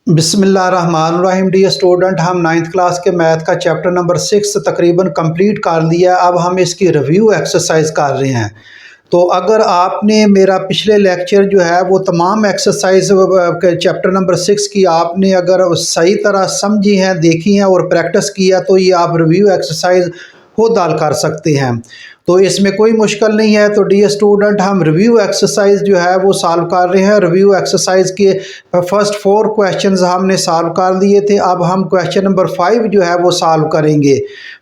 बिस्मिल्लाहिर्रहमानिर्रहीम। Dear student, हम ninth class के मैथ का चैप्टर नंबर 6 तकरीबन कंप्लीट कर लिया। अब हम इसकी रिव्यू एक्सरसाइज कर रहे हैं। तो अगर आपने मेरा पिछले लेक्चर जो है वो तमाम एक्सरसाइज के चैप्टर नंबर 6 की आपने अगर सही तरह समझी हैं, देखी हैं और प्रैक्टिस किया तो ये आप रिव्यू एक्सरसाइज खुद हल कर सकते हैं। तो इसमें कोई मुश्किल नहीं है। तो डियर स्टूडेंट, हम रिव्यू एक्सरसाइज जो है वो सॉल्व कर रहे हैं। रिव्यू एक्सरसाइज के फर्स्ट 4 क्वेश्चंस हमने सॉल्व कर लिए थे। अब हम क्वेश्चन नंबर 5 जो है वो सॉल्व करेंगे।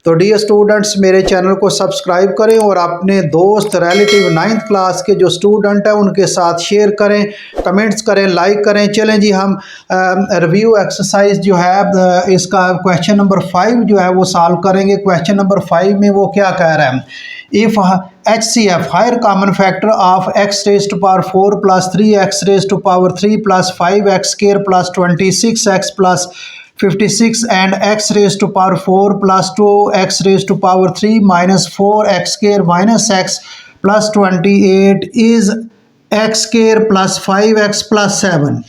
तो डियर स्टूडेंट्स, मेरे चैनल को सब्सक्राइब करें और अपने दोस्त रिलेटिव 9th क्लास के जो स्टूडेंट हैं उनके साथ शेयर करें, कमेंट्स करें, लाइक करें। चलें जी, हम रिव्यू एक्सरसाइज जो है इसका क्वेश्चन नंबर 5 जो है वो सॉल्व करेंगे। क्वेश्चन नंबर 5 में वो क्या कह रहा है? If HCF, higher common factor of x raised to power 4 plus 3x raised to power 3 plus 5x square plus 26x plus 56 and x raised to power 4 plus 2x raised to power 3 minus 4x square minus x plus 28 is x square plus 5x plus 7।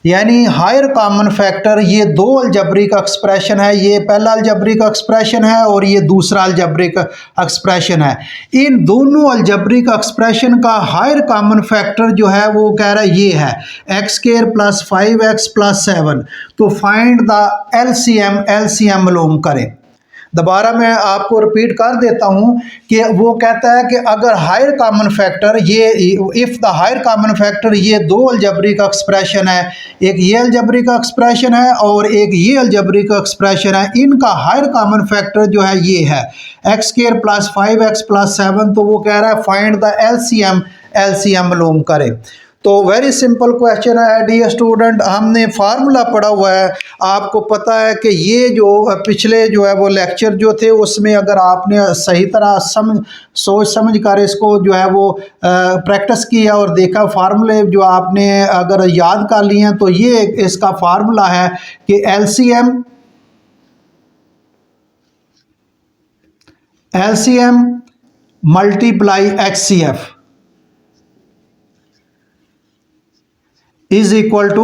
यानी higher common factor, ये दो algebraic expression है। ये पहला algebraic expression है और ये दूसरा अलजब्रिक एक्सप्रेशन है। इन दोनों अलजब्रिक एक्सप्रेशन का हायर कॉमन फैक्टर जो है वो कह रहा है ये है x square plus 5x plus 7। तो फाइंड द एलसीएम मालूम करें। दोबारा मैं आपको रिपीट कर देता हूं कि वो कहता है कि अगर हायर कॉमन फैक्टर ये if the higher common factor, ये दो अलजब्रिक एक्सप्रेशन है, एक ये अलजब्रिक एक्सप्रेशन है और एक ये अलजब्रिक एक्सप्रेशन है। इनका हायर कॉमन फैक्टर जो है ये है x square plus 5x plus 7। तो वो कह रहा है फाइंड द एलसीएम मालूम करें। तो वेरी सिंपल क्वेश्चन है डियर स्टूडेंट। हमने फार्मूला पढ़ा हुआ है, आपको पता है कि ये जो पिछले जो है वो लेक्चर जो थे उसमें अगर आपने सही तरह सोच समझ कर इसको जो है वो प्रैक्टिस किया और देखा, फार्मूले जो आपने अगर याद कर लिए हैं तो ये इसका फार्मूला है कि LCM multiply HCF is equal to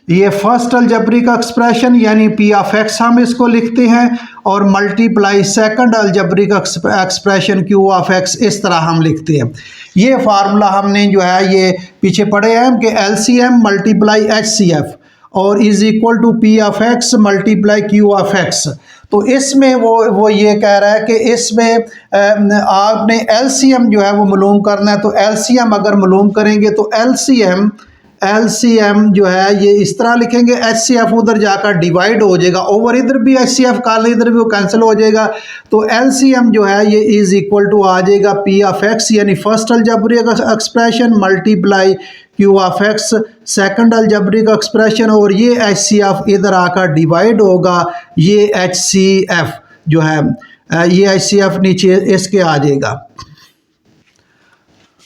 ये फर्स्ट अलजब्रिक एक्सप्रेशन यानी P ऑफ X हम इसको लिखते हैं और multiply second algebraic expression Q of X, इस तरह हम लिखते हैं। ये फार्मूला हमने जो है ये पीछे पढ़े हैं कि LCM मल्टीप्लाई HCF और is equal to P of X multiply Q of X। तो इसमें वो ये कह रहा है कि इसमें आपने LCM जो है वो मालूम करना है। तो LCM अगर मालूम करेंगे तो LCM जो है ये इस तरह लिखेंगे, HCF उधर जाकर डिवाइड हो जाएगा, ओवर इधर भी HCF कर, इधर भी वो कैंसिल हो जाएगा। तो LCM जो है ये इज इक्वल टू आ जाएगा P ऑफ X यानी first algebraic expression multiply Q of X second algebraic expression और ये HCF इधर आकर डिवाइड होगा, ये HCF जो है ये HCF नीचे इसके आ जाएगा।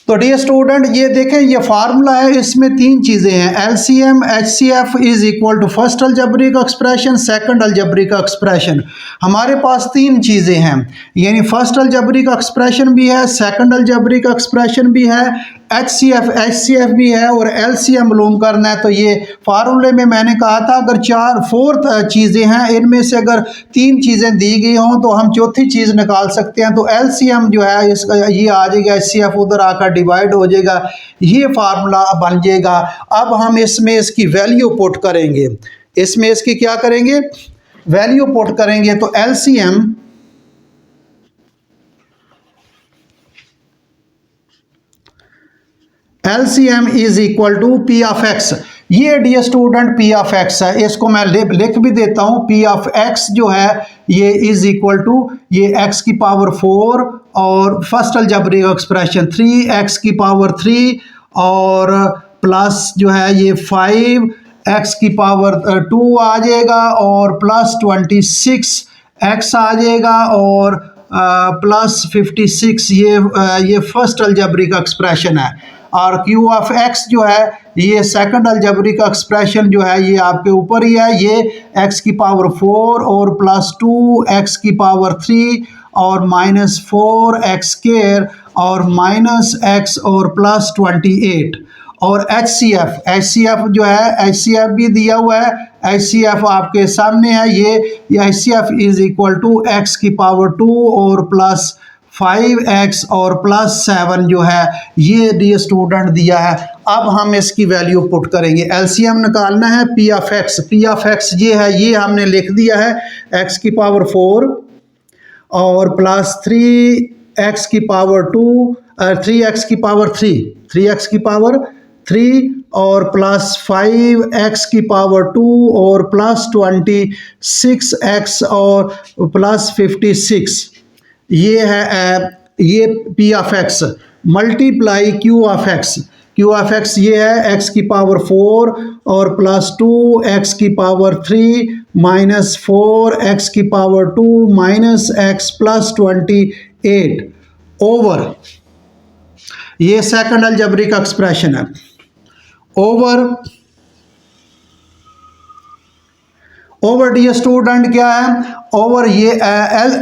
तो डियर स्टूडेंट, ये देखें ये फार्मूला है, इसमें 3 चीज़ें हैं। LCM HCF is equal to first algebraic expression second algebraic expression. हमारे पास 3 चीज़ें हैं, यानी फर्स्ट अलजब्रिक एक्सप्रेशन भी है, सेकंड अलजब्रिक एक्सप्रेशन भी है, HCF भी है और LCM मालूम करना है। तो ये फार्मूले में मैंने कहा था अगर 4 चीज़ें हैं, इनमें से अगर 3 चीज़ें दी गई हों तो हम चौथी चीज़ निकाल सकते हैं। तो LCM जो है इसका ये आ जाएगा, HCF उधर आकर डिवाइड हो जाएगा, ये फार्मूला बन जाएगा। अब हम इसमें इसकी वैल्यू पुट करेंगे, इसमें इसकी क्या करेंगे, वैल्यू पुट करेंगे। तो LCM is equal to P of X। ये dear student P of X है, इसको मैं लिख भी देता हूँ। P ऑफ X जो है ये इज इक्वल टू ये x की पावर 4 और फर्स्ट अलजब्रिक एक्सप्रेशन 3x की पावर 3 और प्लस जो है ये 5x की पावर 2 आ जाएगा और प्लस 26x आ जाएगा और प्लस 56 ये फर्स्ट अलजब्रिक एक्सप्रेशन है। और Q ऑफ X जो है ये सेकंड अलजब्रिक एक्सप्रेशन जो है ये आपके ऊपर ही है, ये x की पावर 4 और प्लस 2x की पावर 3 और माइनस 4x स्क्वायर और माइनस x और प्लस 28 और एच सी एफ भी दिया हुआ है, एच सी एफ आपके सामने है। ये H C F is equal to X की पावर 2 और प्लस 5x और प्लस 7 जो है ये डी स्टूडेंट दिया है। अब हम इसकी वैल्यू पुट करेंगे, एलसीएम निकालना है पी ऑफ एक्स ये है, ये हमने लिख दिया है x की पावर 4 और प्लस 3x की पावर 2 3x की पावर 3 और प्लस 5x की पावर 2 और प्लस 26x और प्लस 56 ये है ये P of x multiply Q of x ये है x की पावर 4 और प्लस 2x की पावर 3 माइनस 4x की power 2 minus x plus 28 over, ये सेकंड अलजेब्रिक एक्सप्रेशन है, ओवर डी स्टूडेंट क्या है, ओवर ये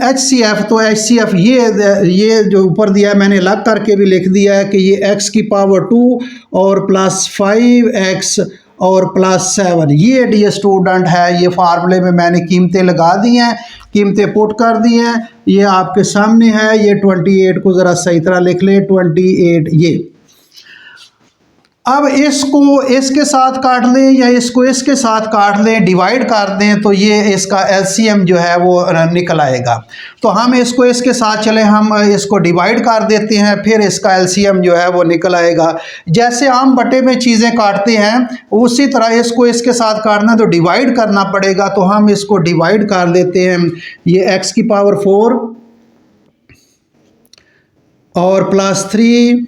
एच सी एफ, तो एच सी एफ ये जो ऊपर दिया है मैंने अलग करके भी लिख दिया है कि ये x की पावर 2 और प्लस 5x और प्लस 7 ये डी स्टूडेंट है। ये फार्मूले में मैंने कीमतें लगा दी हैं, कीमतें पुट कर दी हैं, ये आपके सामने है। ये 28 को ज़रा सही तरह लिख लें, 28 ये। अब इसको इसके साथ काट लें या इसको इसके साथ काट लें, डिवाइड कर दें तो ये इसका एलसीएम जो है वो निकल आएगा। तो हम इसको इसके साथ चलें, हम इसको डिवाइड कर देते हैं, फिर इसका एलसीएम जो है वो निकल आएगा। जैसे आम बटे में चीज़ें काटते हैं उसी तरह इसको इसके साथ काटना तो डिवाइड करना पड़ेगा। तो हम इसको डिवाइड कर देते हैं, ये x की पावर 4 और प्लस 3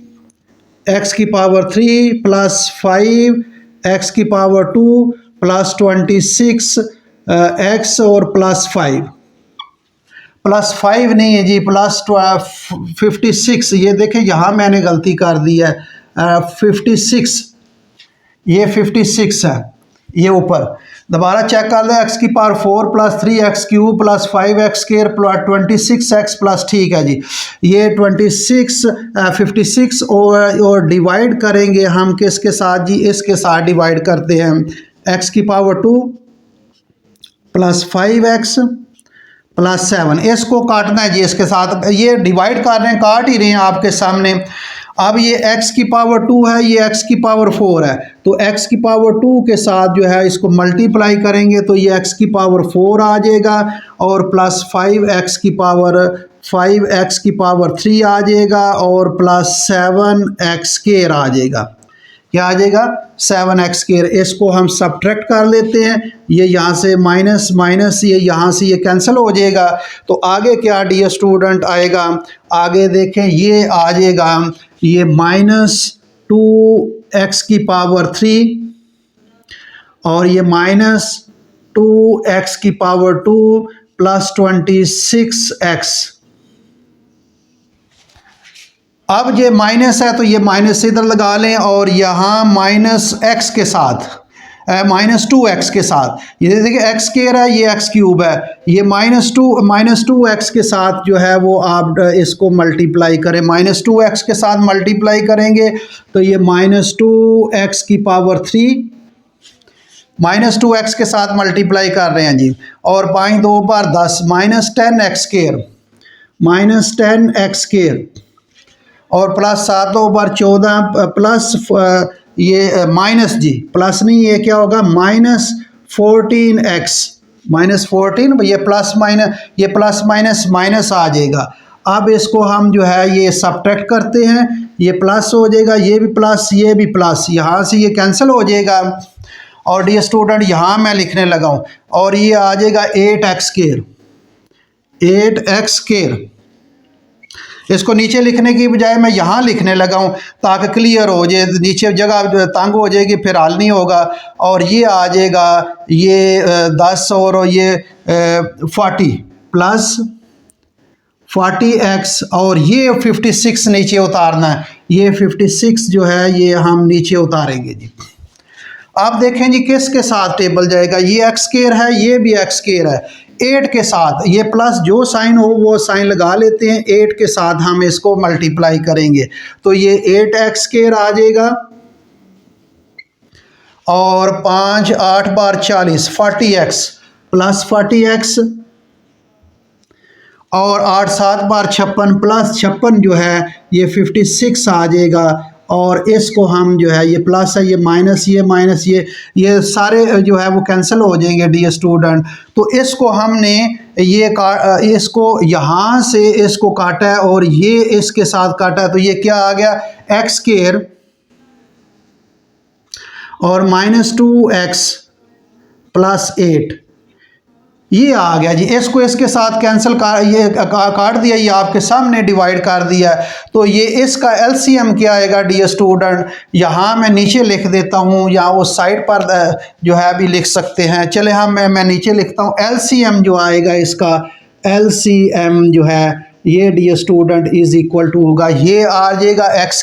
x की पावर 3 प्लस 5 x की पावर 2 प्लस 26 x और प्लस 5 नहीं है जी, प्लस 56। ये देखें यहाँ मैंने गलती कर दी है, 56 ये 56 है, ये ऊपर दोबारा चेक कर लें। x की power 4 plus 3x cube plus 5x square plus 26x plus, ठीक है जी, ये 56 और डिवाइड करेंगे हम किसके साथ जी, इसके साथ डिवाइड करते हैं, x की पावर 2 प्लस 5x प्लस 7। इसको काटना है जी इसके साथ, ये डिवाइड कर रहे हैं, काट ही रहे हैं आपके सामने। अब ये x की पावर 2 है, ये x की पावर 4 है, तो x की पावर 2 के साथ जो है इसको मल्टीप्लाई करेंगे तो ये x की पावर 4 आ जाएगा और प्लस 5x की पावर 3 आ जाएगा और प्लस 7x स्क्वायर आ जाएगा। क्या आ जाएगा, 7x स्क्वायर। इसको हम सब्ट्रैक्ट कर लेते हैं, ये यहाँ से माइनस माइनस ये यहाँ से ये कैंसिल हो जाएगा। तो आगे क्या डी स्टूडेंट आएगा, आगे देखें ये आ जाएगा, ये माइनस 2x की पावर 3 और ये माइनस 2x की पावर 2 प्लस 26x। अब ये माइनस है तो ये माइनस इधर लगा लें और यहाँ माइनस x के साथ माइनस 2x के साथ, ये देखिए x स्क्वायर है, ये x क्यूब है, ये माइनस 2x के साथ जो है वो आप इसको मल्टीप्लाई करें, माइनस 2x के साथ मल्टीप्लाई करेंगे तो ये माइनस 2x की पावर 3 माइनस 2x के साथ मल्टीप्लाई कर रहे हैं जी, और 5 2 बार 10 माइनस 10x स्क्वायर और प्लस 7 2 बार 14 प्लस ये माइनस जी प्लस नहीं, ये क्या होगा माइनस 14x माइनस 14, ये प्लस माइनस माइनस आ जाएगा। अब इसको हम जो है ये सब्ट्रैक्ट करते हैं, ये प्लस हो जाएगा, ये भी प्लस ये भी प्लस, यहाँ से ये कैंसिल हो जाएगा और डी स्टूडेंट यहाँ मैं लिखने लगा हूँ और ये आ जाएगा 8x स्क्वायर। इसको नीचे लिखने की बजाय मैं यहाँ लिखने लगा हूँ ताकि क्लियर हो जाए, नीचे जगह तंग हो जाएगी फिर हल नहीं होगा। और ये आ जाएगा ये 10 और ये 40 प्लस 40x और ये 56 नीचे उतारना है, ये 56 जो है ये हम नीचे उतारेंगे जी। आप देखें जी किसके साथ टेबल जाएगा, ये x स्क्वायर है, ये भी x स्क्वायर है, 8 के साथ ये प्लस जो साइन हो वो साइन लगा लेते हैं, 8 के साथ हम इसको मल्टीप्लाई करेंगे तो ये 8x स्क्वायर आ जाएगा और 5 8 बार 40 40x प्लस 40x और 8 7 बार 56 प्लस 56 जो है ये 56 आ जाएगा। और इसको हम जो है ये प्लस है, ये माइनस, ये सारे जो है वो कैंसिल हो जाएंगे डियर स्टूडेंट। तो इसको हमने इसको यहाँ से इसको काटा है और ये इसके साथ काटा है, तो ये क्या आ गया एक्स स्क्वायर और -2x प्लस 8 ये आ गया जी। इसको इसके साथ कैंसिल काट दिया, ये आपके सामने डिवाइड कर दिया। तो ये इसका एलसीएम क्या आएगा डियर स्टूडेंट, यहाँ मैं नीचे लिख देता हूँ या उस साइड पर जो है भी लिख सकते हैं। चले हम मैं नीचे लिखता हूँ। एलसीएम जो आएगा इसका एलसीएम जो है ये dear student is equal to होगा, ये आ जाएगा एक्स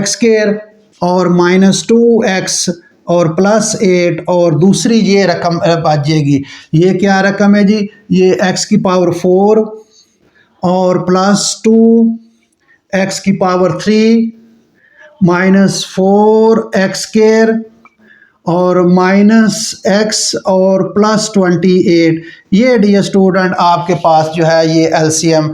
स्क्वायर और -2x और प्लस 8 और दूसरी ये रकम बच जाएगी। ये क्या रकम है जी, ये x की पावर 4 और प्लस 2 x की पावर 3 -4x स्क्वायर और -x और प्लस 28। ये डियर स्टूडेंट आपके पास जो है ये एलसीएम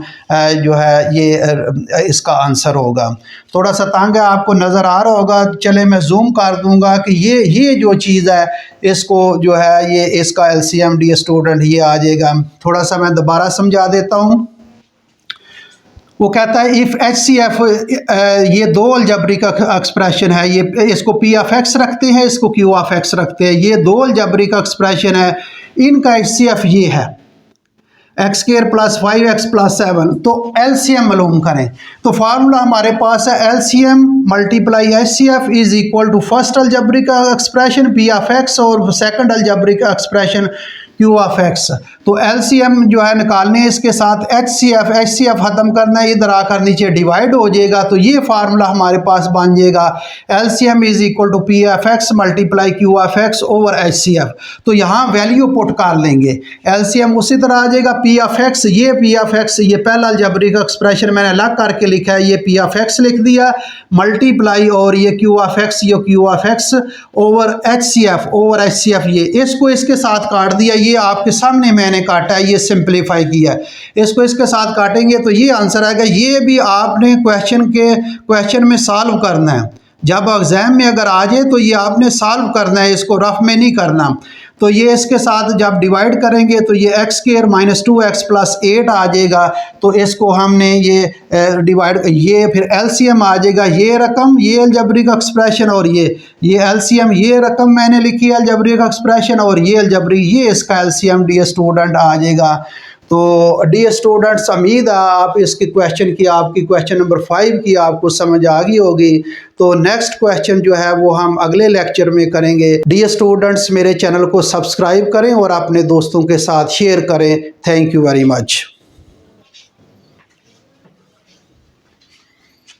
जो है ये इसका आंसर होगा। थोड़ा सा तंग है, आपको नज़र आ रहा होगा। चले मैं जूम कर दूंगा कि ये जो चीज़ है इसको जो है ये इसका एलसीएम डियर स्टूडेंट ये आ जाएगा। थोड़ा सा मैं दोबारा समझा देता हूँ। वो कहता है इफ़ HCF ये दो अलजबरिक एक्सप्रेशन है, ये इसको P ऑफ X रखते हैं, इसको Q ऑफ X रखते हैं। ये दो अलजबरिक एक्सप्रेशन है, इनका HCF ये है x square plus 5x plus 7। तो एलसीएम मालूम करें, तो फार्मूला हमारे पास है LCM multiply HCF is equal to first algebraic expression P of X और second algebraic expression Q of X। तो एलसीएम जो है निकालने इसके साथ HCF ख़त्म करना है, इधर आकर नीचे डिवाइड हो जाएगा। तो ये फार्मूला हमारे पास बन जाएगा LCM is equal to P of X multiply Q of X over HCF। तो यहाँ वैल्यू पुट कर लेंगे, एलसीएम उसी तरह आ जाएगा P ऑफ X, ये P ऑफ X ये पहला अलजबरिक एक्सप्रेशन मैंने अलग करके लिखा है, ये P ऑफ X लिख दिया मल्टीप्लाई और ये Q ऑफ X ये Q of X over HCF ये इसको इसके साथ काट दिया। ये आपके सामने मैंने काटा है, ये सिंपलीफाई किया। इसको इसके साथ काटेंगे तो ये आंसर आएगा। ये भी आपने क्वेश्चन में सॉल्व करना है, जब एग्जाम में अगर आ जाए तो ये आपने सॉल्व करना है, इसको रफ में नहीं करना। तो ये इसके साथ जब डिवाइड करेंगे तो ये एक्स स्क्वायर -2x प्लस 8 आ जाएगा। तो इसको हमने ये डिवाइड, ये फिर एलसीएम आ जाएगा, ये रकम ये अलजबरिक एक्सप्रेशन और ये एलसीएम, ये रकम मैंने लिखी है अलजबरिक एक्सप्रेशन और ये अलजबरिक, ये इसका एलसीएम डियर स्टूडेंट आ जाएगा। तो डियर स्टूडेंट्स उम्मीद है आप इसकी आपकी क्वेश्चन नंबर 5 की आपको समझ आ गई होगी। तो नेक्स्ट क्वेश्चन जो है वो हम अगले लेक्चर में करेंगे। डियर स्टूडेंट्स मेरे चैनल को सब्सक्राइब करें और अपने दोस्तों के साथ शेयर करें। Thank you very much.